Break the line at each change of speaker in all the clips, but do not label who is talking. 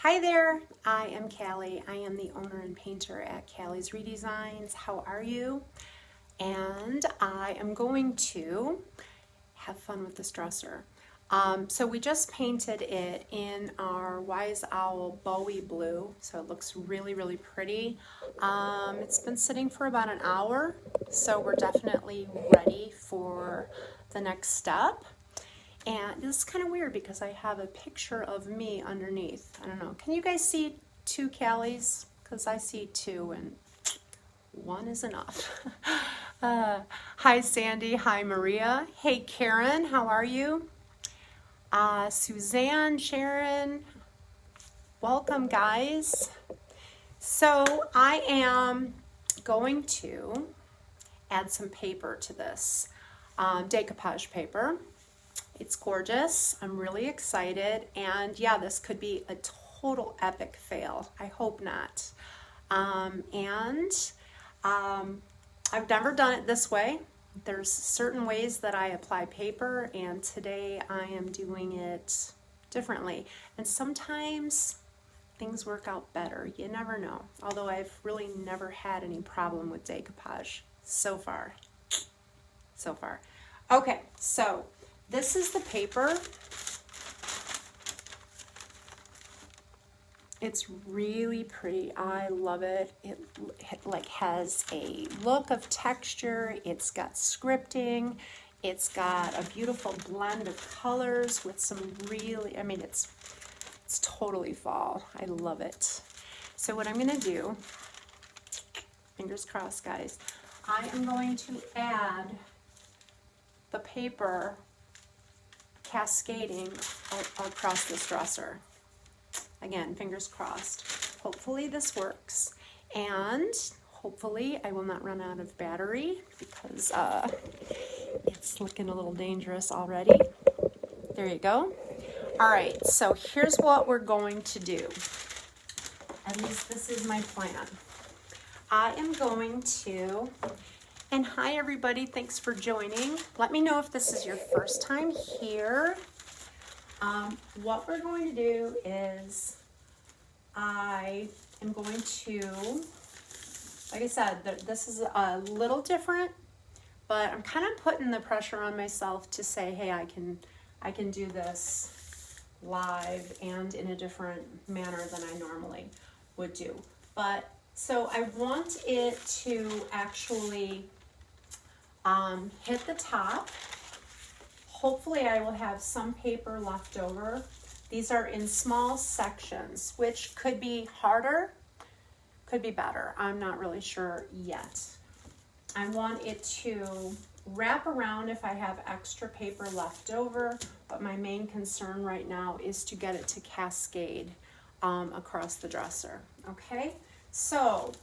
Hi there, I am Calle. I am the owner and painter at Calle's ReDesigns. How are you? And I am going to have fun with this dresser. So we just painted it in our Wise Owl Bowie blue, so it looks really pretty. It's been sitting for about an hour, so we're definitely ready for the next step. And this is kind of weird because I have a picture of me underneath. I don't know. Can you guys see two Callies? Because I see two and one is enough. Hi Sandy. Hi Maria. Hey Karen. How are you? Suzanne, Sharon. Welcome guys. So I am going to add some paper to this. Decoupage paper. It's gorgeous. I'm really excited. And yeah, this could be a total epic fail. I hope not. I've never done it this way. There's certain ways that I apply paper, and today I am doing it differently. And sometimes things work out better. You never know. Although I've really never had any problem with decoupage so far. Okay, so this is the paper. It's really pretty. I love it. It like has a look of texture. It's got scripting. It's got a beautiful blend of colors with some really, I mean, it's totally fall. I love it. So what I'm going to do, fingers crossed guys, I am going to add the paper cascading across this dresser. Again, fingers crossed. Hopefully this works, and hopefully I will not run out of battery because it's looking a little dangerous already. There you go. All right, so here's what we're going to do. At least this is my plan. I am going to, and hi everybody, thanks for joining. Let me know if this is your first time here. What we're going to do is I am going to, like I said, this is a little different, but I'm kind of putting the pressure on myself to say, hey, I can do this live and in a different manner than I normally would do. But so I want it to actually hit the top. Hopefully I will have some paper left over. These are in small sections, which could be harder, could be better. I'm not really sure yet. I want it to wrap around if I have extra paper left over, but my main concern right now is to get it to cascade across the dresser, okay? So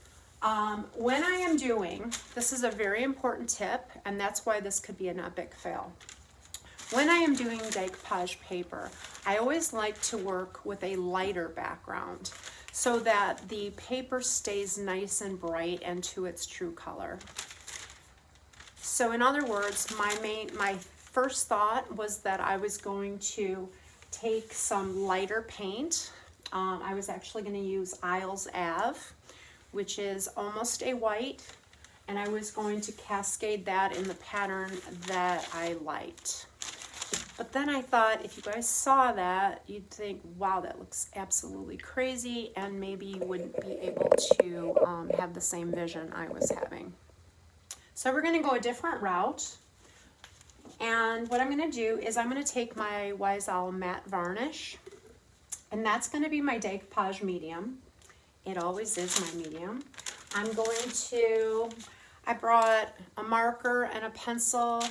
when I am doing, this is a very important tip, and that's why this could be an epic fail. When I am doing decoupage paper, I always like to work with a lighter background so that the paper stays nice and bright and to its true color. So in other words, my first thought was that I was going to take some lighter paint. I was actually going to use Isles Ave, which is almost a white, and I was going to cascade that in the pattern that I liked. But then I thought if you guys saw that, you'd think, wow, that looks absolutely crazy, and maybe you wouldn't be able to have the same vision I was having. So we're going to go a different route. And what I'm going to do is I'm going to take my Wise Owl matte varnish, and that's going to be my decoupage medium. It always is my medium. I'm going to, I brought a marker and a pencil.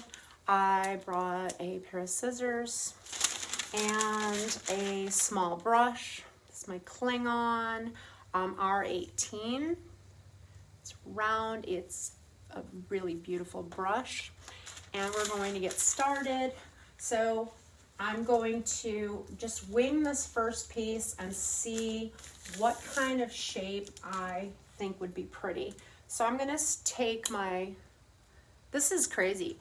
I brought a pair of scissors and a small brush. This is my Klingon R18. It's round, it's a really beautiful brush. And we're going to get started. So I'm going to just wing this first piece and see what kind of shape I think would be pretty. So I'm gonna take this is crazy.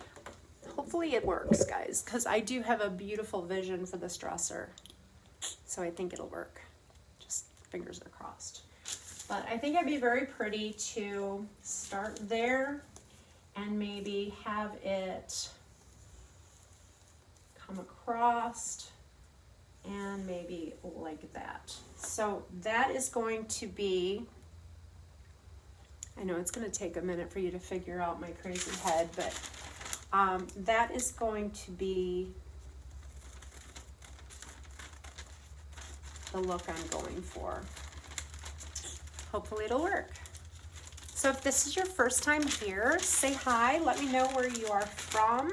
Hopefully it works, guys, because I do have a beautiful vision for this dresser. So I think it'll work. Just fingers are crossed. But I think it'd be very pretty to start there and maybe have it come across and maybe like that. So that is going to be, I know it's going to take a minute for you to figure out my crazy head, but that is going to be the look I'm going for. Hopefully it'll work. So if this is your first time here, say hi. Let me know where you are from.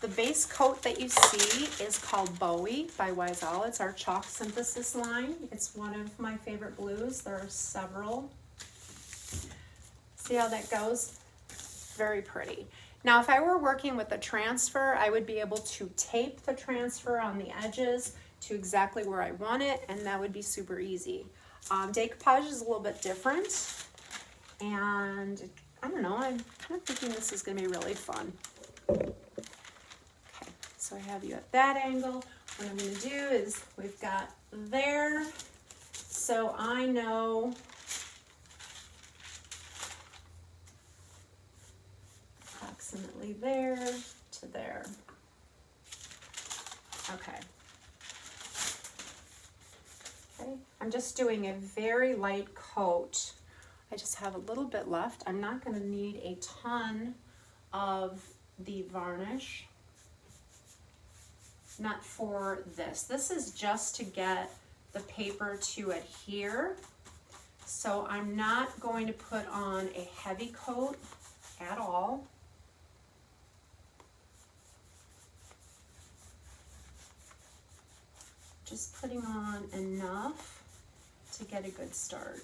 The base coat that you see is called Bowie by Wiesel. It's our chalk synthesis line. It's one of my favorite blues. There are several. See how that goes? Very pretty. Now, if I were working with a transfer, I would be able to tape the transfer on the edges to exactly where I want it, and that would be super easy. Decoupage is a little bit different, and I don't know, I'm kind of thinking this is going to be really fun. Okay, so I have you at that angle. What I'm going to do is we've got there, so I know approximately there to there. Okay. Okay, I'm just doing a very light coat. I just have a little bit left. I'm not going to need a ton of the varnish. Not for this. This is just to get the paper to adhere. So I'm not going to put on a heavy coat at all. Just putting on enough to get a good start.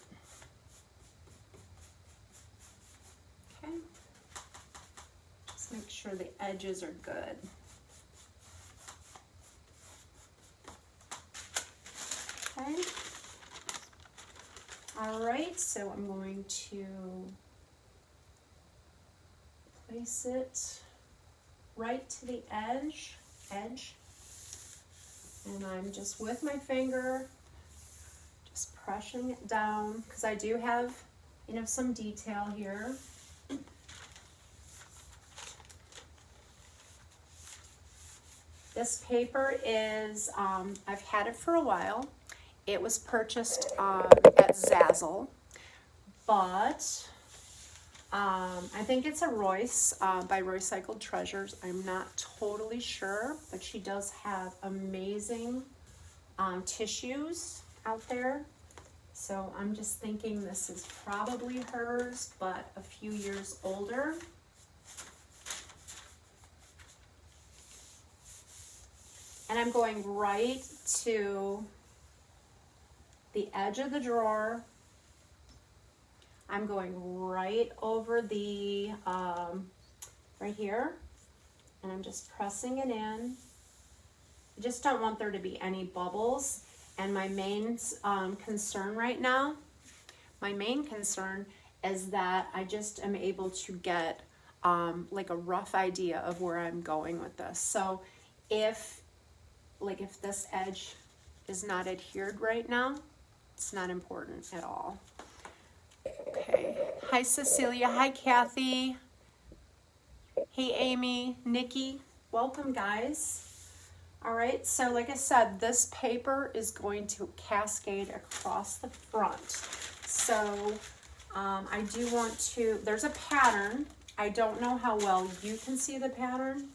Okay. Just make sure the edges are good. Okay. All right, so I'm going to place it right to the edge. And I'm just with my finger, just pressing it down, because I do have, you know, some detail here. This paper is, I've had it for a while. It was purchased at Zazzle, but I think it's a Royce by Recycled Treasures. I'm not totally sure, but she does have amazing tissues out there. So I'm just thinking this is probably hers, but a few years older. And I'm going right to the edge of the drawer. I'm going right over the, right here, and I'm just pressing it in. I just don't want there to be any bubbles. And my main concern right now, is that I just am able to get like a rough idea of where I'm going with this. So if this edge is not adhered right now, it's not important at all. Okay. Hi, Cecilia. Hi, Kathy. Hey, Amy, Nikki. Welcome, guys. All right. So like I said, this paper is going to cascade across the front. So I do want to, there's a pattern. I don't know how well you can see the pattern,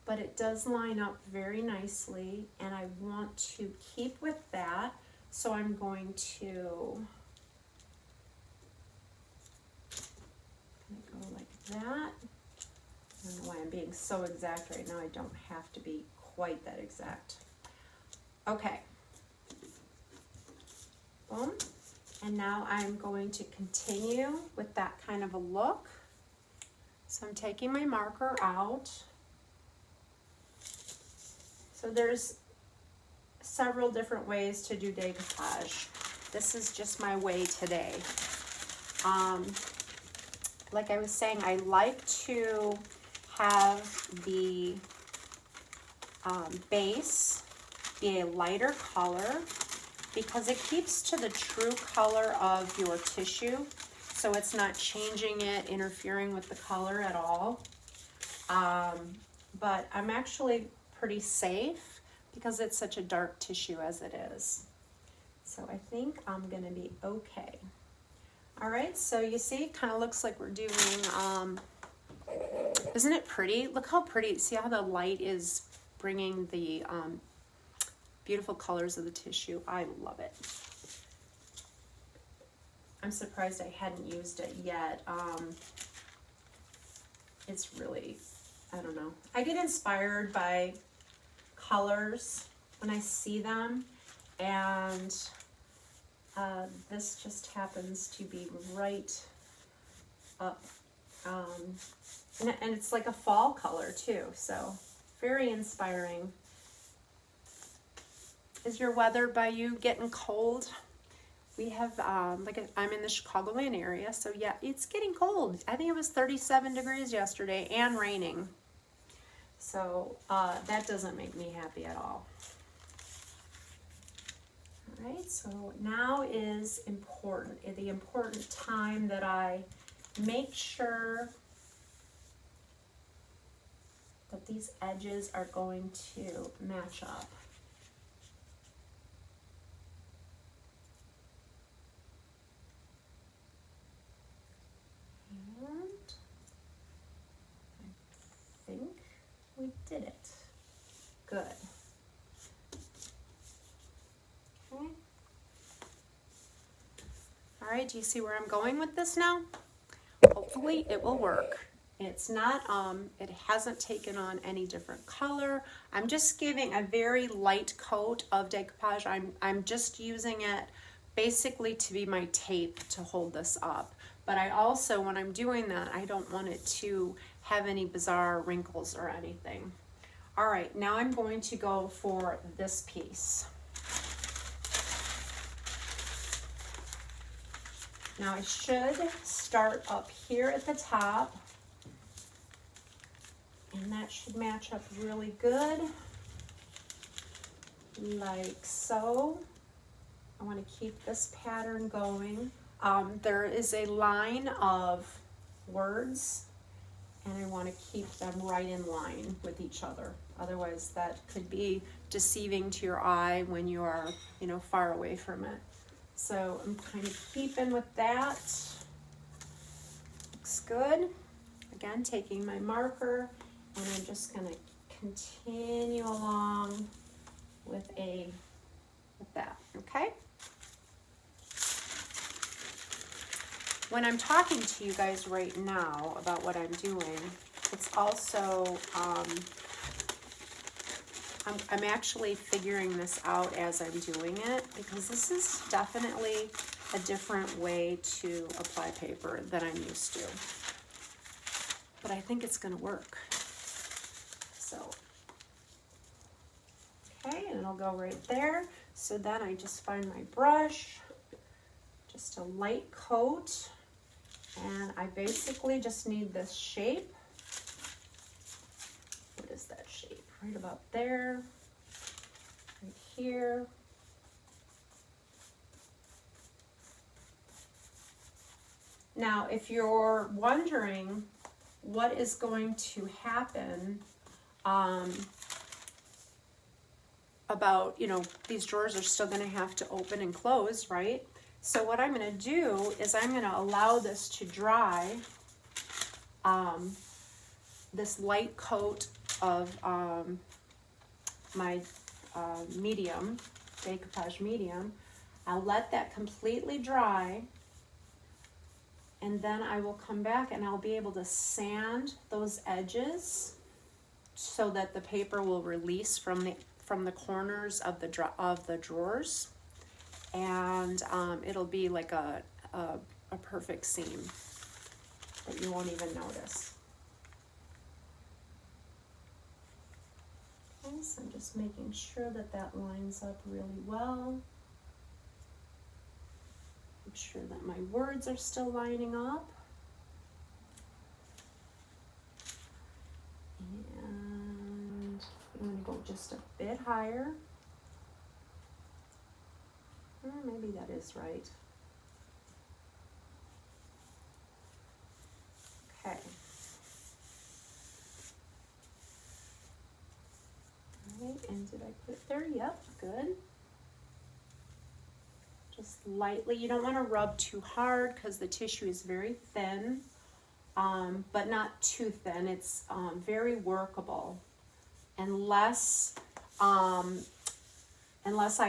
but it does line up very nicely, and I want to keep with that. So I'm going to go like that. I don't know why I'm being so exact right now. I don't have to be quite that exact. Okay. Boom. And now I'm going to continue with that kind of a look. So I'm taking my marker out. So there's several different ways to do decoupage. This is just my way today. Like I was saying, I like to have the base be a lighter color because it keeps to the true color of your tissue. So it's not changing it, interfering with the color at all. But I'm actually pretty safe because it's such a dark tissue as it is. So I think I'm gonna be okay. All right, so you see, it kind of looks like we're doing, isn't it pretty? Look how pretty, see how the light is bringing the beautiful colors of the tissue. I love it. I'm surprised I hadn't used it yet. It's really, I don't know. I get inspired by colors when I see them, and this just happens to be right up. And it's like a fall color too, so very inspiring. Is your weather by you getting cold? We have, I'm in the Chicagoland area, so yeah, it's getting cold. I think it was 37 degrees yesterday and raining. So that doesn't make me happy at all. All right, so now is the important time that I make sure that these edges are going to match up. I think we did it. Good. Okay. All right, do you see where I'm going with this now? Hopefully it will work. It's not, it hasn't taken on any different color. I'm just giving a very light coat of decoupage. I'm just using it basically to be my tape to hold this up. But I also, when I'm doing that, I don't want it to have any bizarre wrinkles or anything. All right, now I'm going to go for this piece. Now I should start up here at the top, and that should match up really good, like so. I want to keep this pattern going. There is a line of words, and I want to keep them right in line with each other. Otherwise, that could be deceiving to your eye when you are, far away from it. So I'm kind of keeping with that. Looks good. Again, taking my marker, and I'm just going to continue along with that, okay? When I'm talking to you guys right now about what I'm doing, it's also, I'm actually figuring this out as I'm doing it, because this is definitely a different way to apply paper than I'm used to. But I think it's going to work. So, okay, and it'll go right there. So then I just find my brush, just a light coat, and I basically just need this shape. What is that shape? Right about there, right here. Now, if you're wondering what is going to happen about, these drawers are still going to have to open and close, right? So what I'm going to do is I'm going to allow this to dry, this light coat of my medium, decoupage medium. I'll let that completely dry, and then I will come back and I'll be able to sand those edges so that the paper will release from the corners of the drawers, and it'll be like a perfect seam that you won't even notice. Okay, so I'm just making sure that that lines up really well. Make sure that my words are still lining up. And I'm going to go just a bit higher. maybe that is right. Okay. All right, and did I put it there? Yep, good. Just lightly. You don't want to rub too hard because the tissue is very thin, but not too thin. It's very workable. Unless I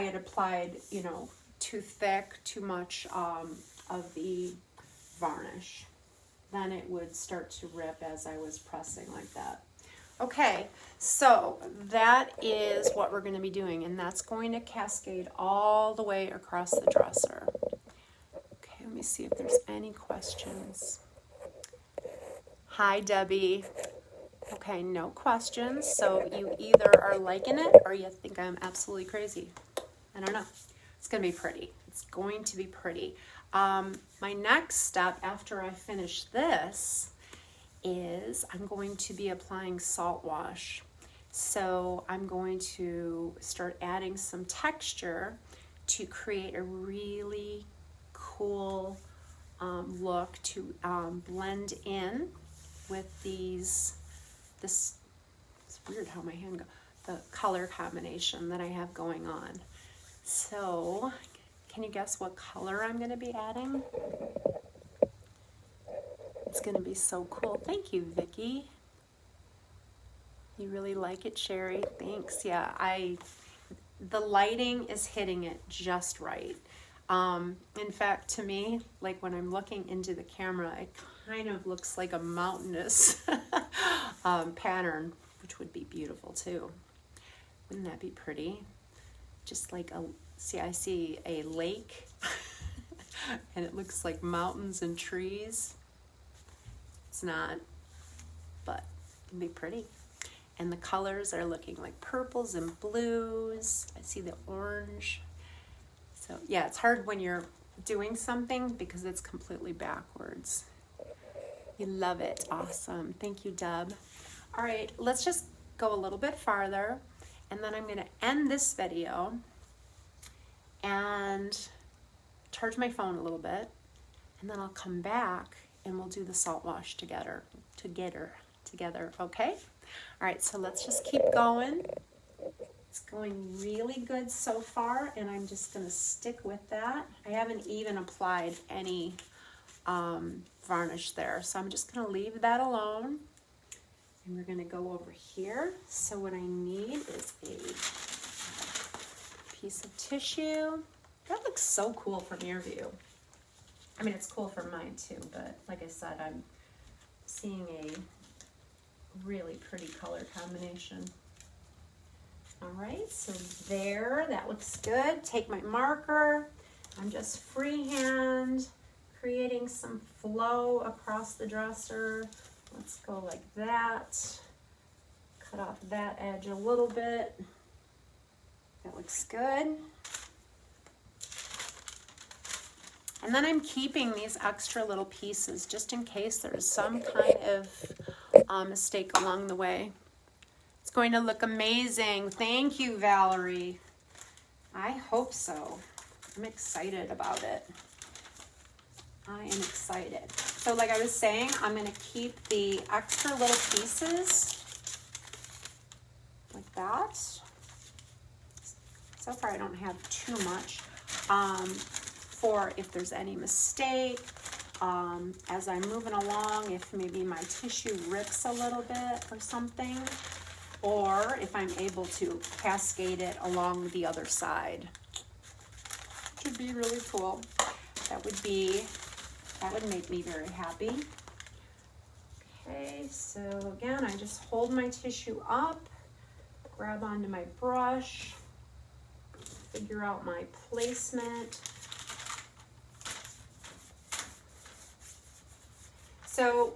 had applied, you know, too thick, too much of the varnish, then it would start to rip as I was pressing like that. Okay, so that is what we're going to be doing, and that's going to cascade all the way across the dresser. Okay, let me see if there's any questions. Hi, Debbie. Okay, no questions, so you either are liking it or you think I'm absolutely crazy. I don't know. It's going to be pretty. It's going to be pretty. My next step after I finish this is I'm going to be applying salt wash. So I'm going to start adding some texture to create a really cool look to blend in with these, it's weird how my hand goes, the color combination that I have going on. So can you guess what color I'm going to be adding? It's going to be so cool. Thank you, Vicki. You really like it, Sherry? Thanks. Yeah, the lighting is hitting it just right. In fact, to me, like when I'm looking into the camera, it kind of looks like a mountainous pattern, which would be beautiful too. Wouldn't that be pretty? Just like I see a lake and it looks like mountains and trees. It's not, but it'd be pretty. And the colors are looking like purples and blues. I see the orange. So yeah, it's hard when you're doing something because it's completely backwards. You love it. Awesome. Thank you, Deb. All right, let's just go a little bit farther, and then I'm going to end this video and charge my phone a little bit, and then I'll come back and we'll do the salt wash together, okay? All right, so let's just keep going. It's going really good so far, and I'm just going to stick with that. I haven't even applied any varnish there, so I'm just going to leave that alone. And we're going to go over here. So what I need is a piece of tissue. That looks so cool from your view. I mean, it's cool from mine too, but like I said, I'm seeing a really pretty color combination. All right, so there, that looks good. Take my marker. I'm just freehand creating some flow across the dresser. Let's go like that. Cut off that edge a little bit. That looks good. And then I'm keeping these extra little pieces just in case there's some kind of mistake along the way. It's going to look amazing. Thank you, Valerie. I hope so. I'm excited about it. I am excited. So like I was saying, I'm going to keep the extra little pieces like that. So far I don't have too much for if there's any mistake. As I'm moving along, if maybe my tissue rips a little bit or something, or if I'm able to cascade it along the other side. Which would be really cool. That would make me very happy. Okay, so again, I just hold my tissue up, grab onto my brush, figure out my placement. So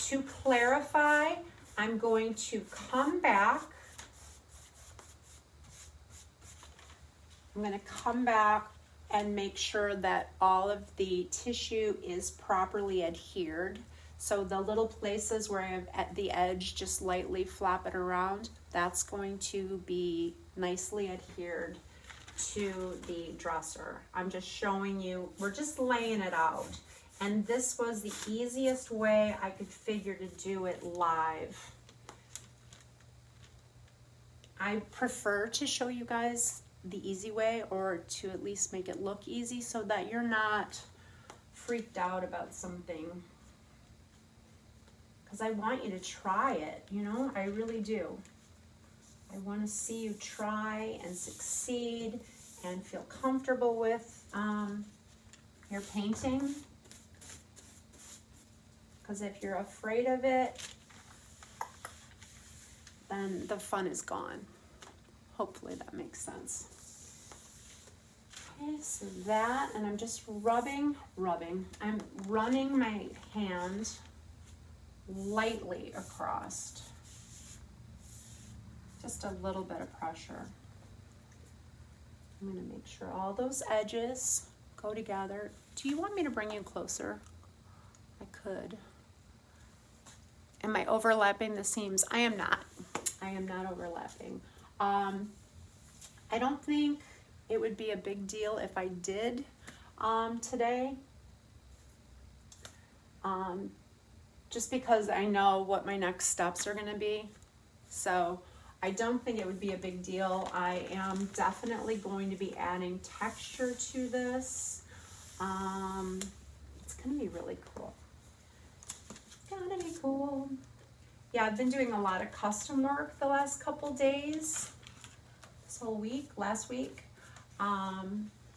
to clarify, I'm going to come back. I'm going to come back and make sure that all of the tissue is properly adhered. So the little places where I have at the edge just lightly flap it around, that's going to be nicely adhered to the dresser. I'm just showing you, we're just laying it out. And this was the easiest way I could figure to do it live. I prefer to show you guys the easy way, or to at least make it look easy so that you're not freaked out about something. Because I want you to try it, you know, I really do. I want to see you try and succeed and feel comfortable with your painting. Because if you're afraid of it, then the fun is gone. Hopefully that makes sense. Okay, so that, and I'm just rubbing. I'm running my hand lightly across. Just a little bit of pressure. I'm going to make sure all those edges go together. Do you want me to bring you closer? I could. Am I overlapping the seams? I am not. I am not overlapping. I don't think it would be a big deal if I did today. Just because I know what my next steps are going to be. So I don't think it would be a big deal. I am definitely going to be adding texture to this. It's going to be really cool. It's going to be cool. Yeah, I've been doing a lot of custom work the last couple days. This whole week, last week.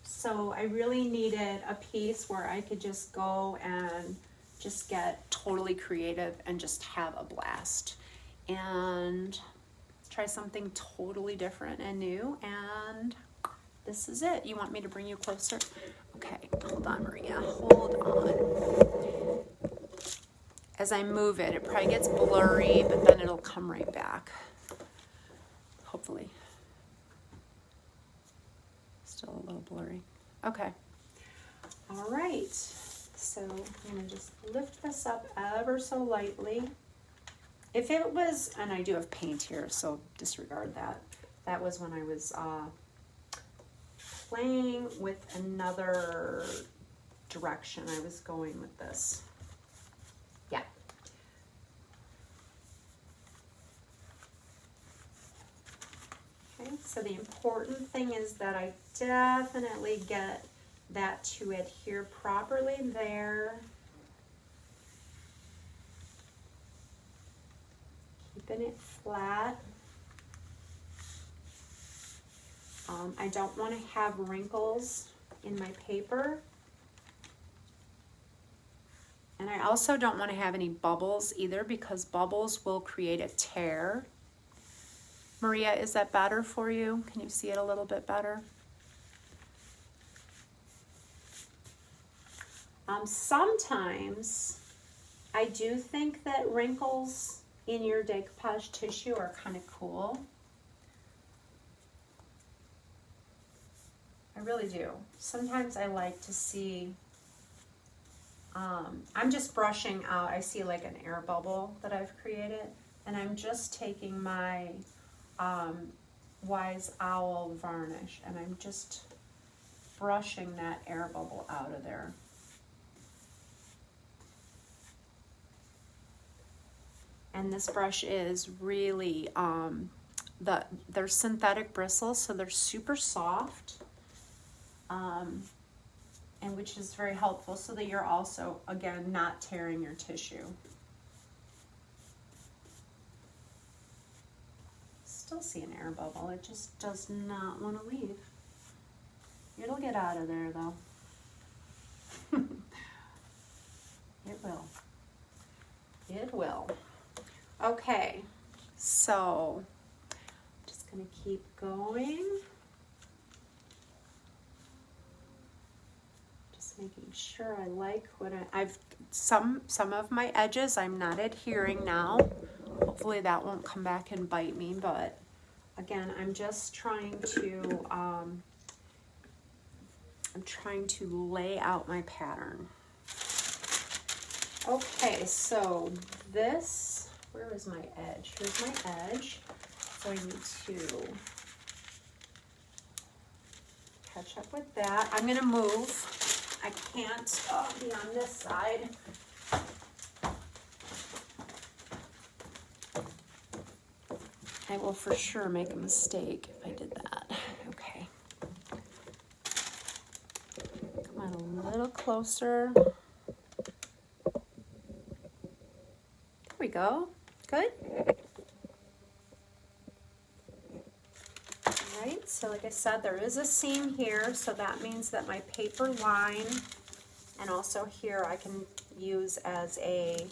So I really needed a piece where I could just go and just get totally creative and just have a blast. And try something totally different and new, and this is it. You want me to bring you closer? Okay, hold on, Maria, hold on. As I move it, it probably gets blurry, but then it'll come right back. Hopefully. Still a little blurry. Okay. All right. So I'm gonna just lift this up ever so lightly. If it was, and I do have paint here, so disregard that. That was when I was playing with another direction I was going with this. Yeah. Okay, so the important thing is that I definitely get that to adhere properly there. Keeping it flat. I don't want to have wrinkles in my paper. And I also don't want to have any bubbles either, because bubbles will create a tear. Maria, is that better for you? Can you see it a little bit better? Sometimes I do think that wrinkles in your decoupage tissue are kind of cool. I really do. Sometimes I like to see, I'm just brushing out, I see like an air bubble that I've created, and I'm just taking my Wise Owl varnish, and I'm just brushing that air bubble out of there. And this brush is really, they're synthetic bristles, so they're super soft, and which is very helpful so that you're also, again, not tearing your tissue. Still see an air bubble, it just does not want to leave. It'll get out of there though. It will. It will. Okay, so just gonna keep going. Just making sure I like what I've some of my edges I'm not adhering now. Hopefully that won't come back and bite me, but again, I'm just trying to I'm trying to lay out my pattern. Okay, so this, where is my edge? Here's my edge. So I need to catch up with that. I'm gonna move. I can't be on this side. I will for sure make a mistake if I did that. Okay. Come on, a little closer. There we go. Good. All right, so like I said, there is a seam here, so that means that my paper line, and also here I can use as a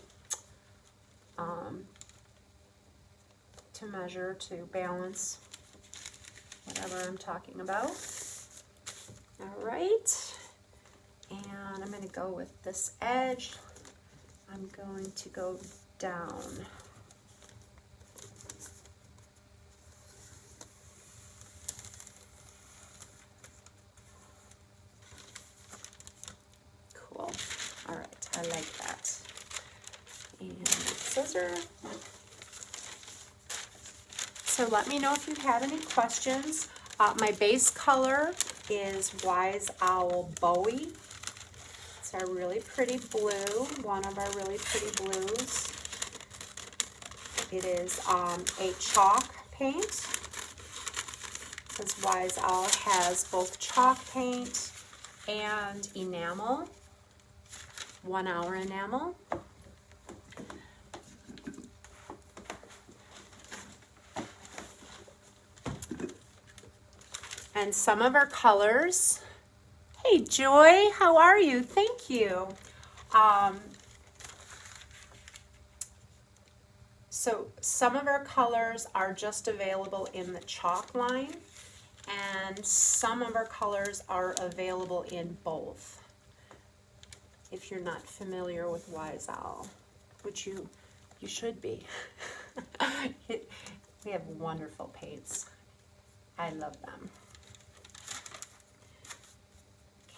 to measure, to balance whatever I'm talking about. All right, and I'm going to go with this edge. I'm going to go down. Cool. All right, I like that. And scissor. So let me know if you have any questions. My base color is Wise Owl Bowie. It's our really pretty blue, one of our really pretty blues. It is a chalk paint, because Wise Owl has both chalk paint and enamel, 1 hour enamel. And some of our colors, hey Joy, how are you? Thank you. So some of our colors are just available in the chalk line, and some of our colors are available in both. If you're not familiar with Wise Owl, which you should be. We have wonderful paints. I love them.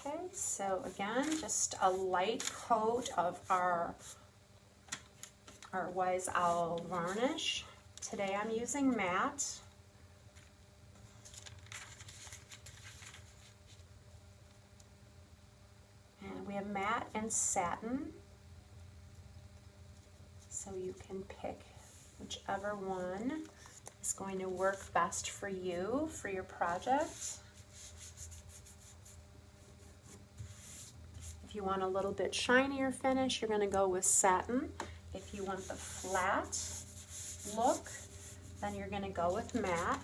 Okay, so again, just a light coat of our Wise Owl varnish. Today I'm using matte. And we have matte and satin. So you can pick whichever one is going to work best for you, for your project. If you want a little bit shinier finish, you're going to go with satin. If you want the flat look, then you're going to go with matte.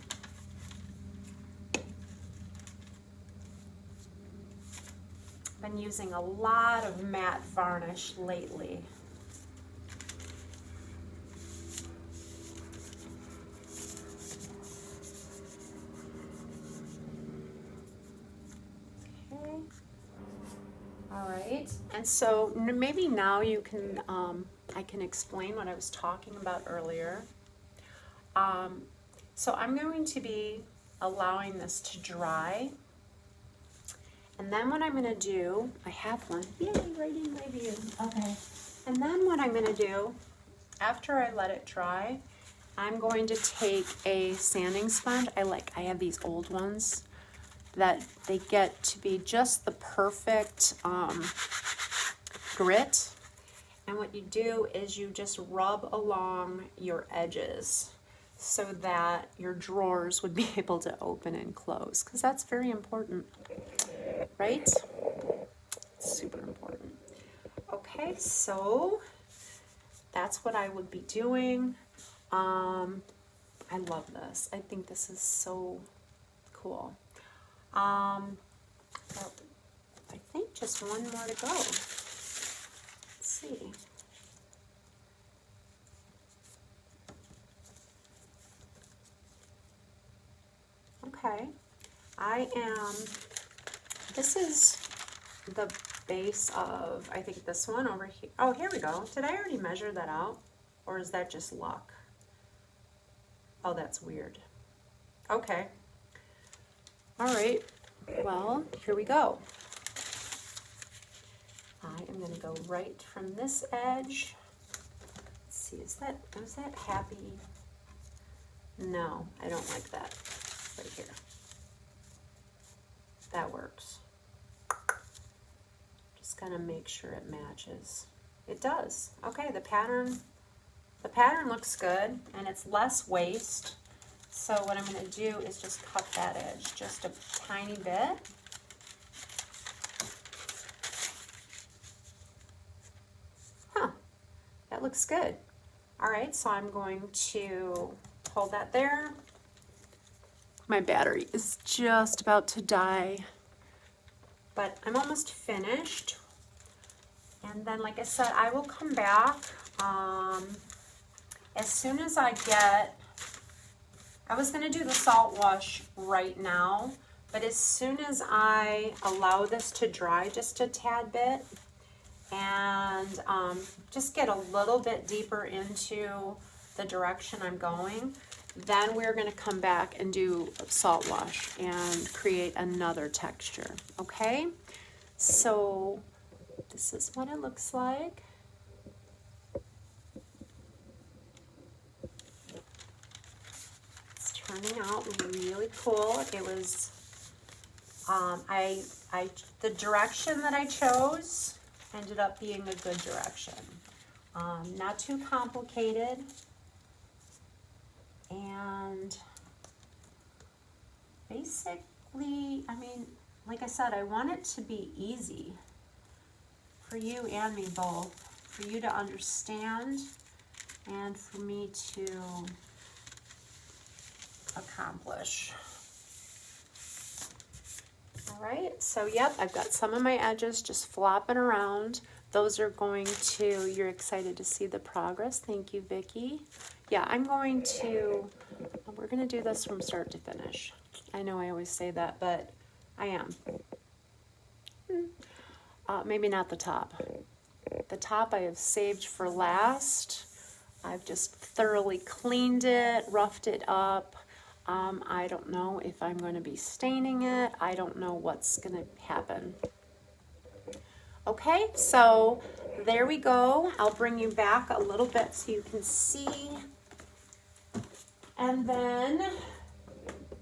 I've been using a lot of matte varnish lately. Okay. All right, and so maybe now you can, I can explain what I was talking about earlier. So I'm going to be allowing this to dry. And then what I'm going to do, I have one, yay, right in my view, okay. And then what I'm going to do, after I let it dry, I'm going to take a sanding sponge. I have these old ones that they get to be just the perfect grit. And what you do is you just rub along your edges so that your drawers would be able to open and close, because that's very important, right? Super important. Okay, so that's what I would be doing. I love this. I think this is so cool. I think just one more to go. Let's see. Okay, this is the base of, I think this one over here. Oh, here we go. Did I already measure that out? Or is that just luck? Oh, that's weird. Okay. All right, well, here we go. I am going to go right from this edge. Let's see, was that happy? No, I don't like that. Right here. that works. Just gonna make sure it matches. It does. Okay, the pattern looks good, and it's less waste. So what I'm gonna do is just cut that edge just a tiny bit. Huh, that looks good. All right, so I'm going to hold that there. My battery is just about to die, but I'm almost finished. And then, like I said, I will come back as soon as I was going to do the salt wash right now, but as soon as I allow this to dry just a tad bit and just get a little bit deeper into the direction I'm going, then we're going to come back and do salt wash and create another texture, okay? So this is what it looks like. It's turning out really cool. It was, the direction that I chose ended up being a good direction. Not too complicated. And basically, I mean, like I said, I want it to be easy for you and me both, for you to understand and for me to accomplish. All right, so yep, I've got some of my edges just flopping around. Those are going to, you're excited to see the progress. Thank you, Vicki. Yeah, we're going to do this from start to finish. I know I always say that, but I am. Maybe not the top. The top I have saved for last. I've just thoroughly cleaned it, roughed it up. I don't know if I'm going to be staining it. I don't know what's going to happen. Okay, so there we go. I'll bring you back a little bit so you can see. And then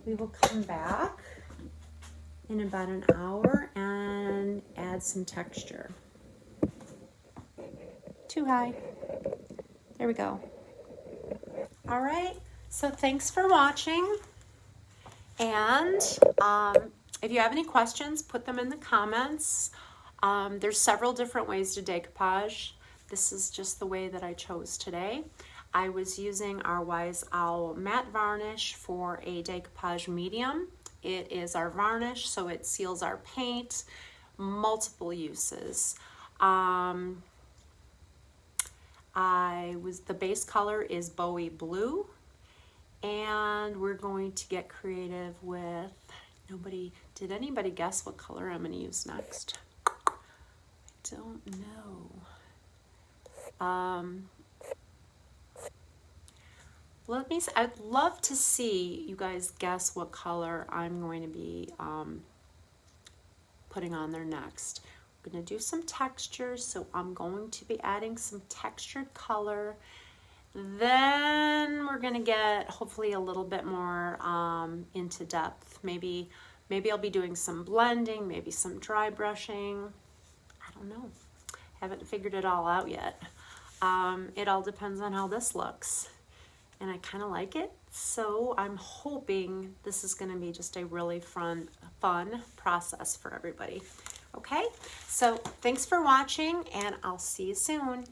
we will come back in about an hour and add some texture. Too high. There we go. All right, so thanks for watching. And if you have any questions, put them in the comments. There's several different ways to decoupage. This is just the way that I chose today. I was using our Wise Owl matte varnish for a decoupage medium. It is our varnish, so it seals our paint. Multiple uses. The base color is Bowie Blue, and we're going to get creative with did anybody guess what color I'm going to use next? I don't know. I'd love to see you guys guess what color I'm going to be putting on there next. We're going to do some textures, so I'm going to be adding some textured color. Then we're going to get hopefully a little bit more into depth. Maybe I'll be doing some blending, maybe some dry brushing. I don't know. Haven't figured it all out yet. It all depends on how this looks. And I kind of like it, so I'm hoping this is going to be just a really fun process for everybody. Okay, so thanks for watching, and I'll see you soon.